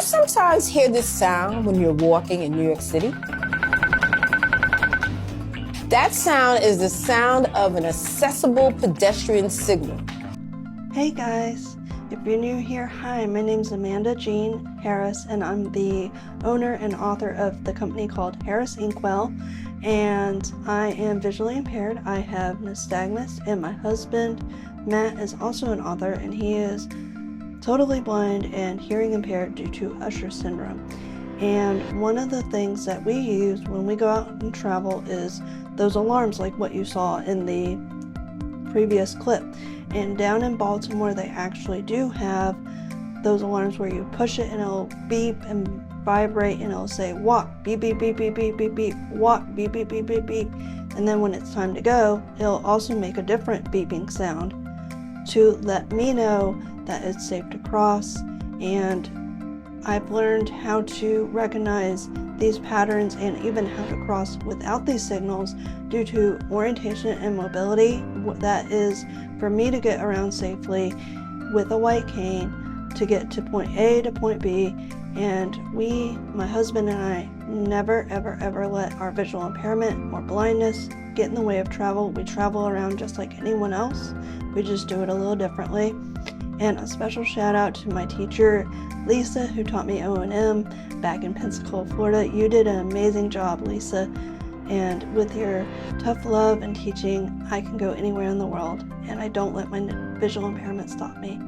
sometimes hear this sound when you're walking in New York City? That sound is the sound of an accessible pedestrian signal. Hey guys, if you're new here, hi, my name's Amanda Jean Harris, and I'm the owner and author of the company called Harrisinkwell, and I am visually impaired. I have Nystagmus, and my husband, Matt, is also an author, and he is totally blind and hearing impaired due to Usher syndrome. And one of the things that we use when we go out and travel is those alarms like what you saw in the previous clip. And down in Baltimore, they actually do have those alarms where you push it and it'll beep and vibrate and it'll say walk, beep, beep, beep, beep, beep, beep, beep, walk, beep, beep, beep, beep, beep. And then when it's time to go, it'll also make a different beeping sound to let me know that it's safe to cross. And I've learned how to recognize these patterns and even how to cross without these signals due to orientation and mobility. That is for me to get around safely with a white cane to get to point A to point B. And my husband and I, never ever ever let our visual impairment or blindness get in the way of travel. We travel around just like anyone else. We just do it a little differently. And a special shout out to my teacher, Lisa, who taught me O&M back in Pensacola, Florida. You did an amazing job, Lisa. And with your tough love and teaching, I can go anywhere in the world, and I don't let my visual impairment stop me.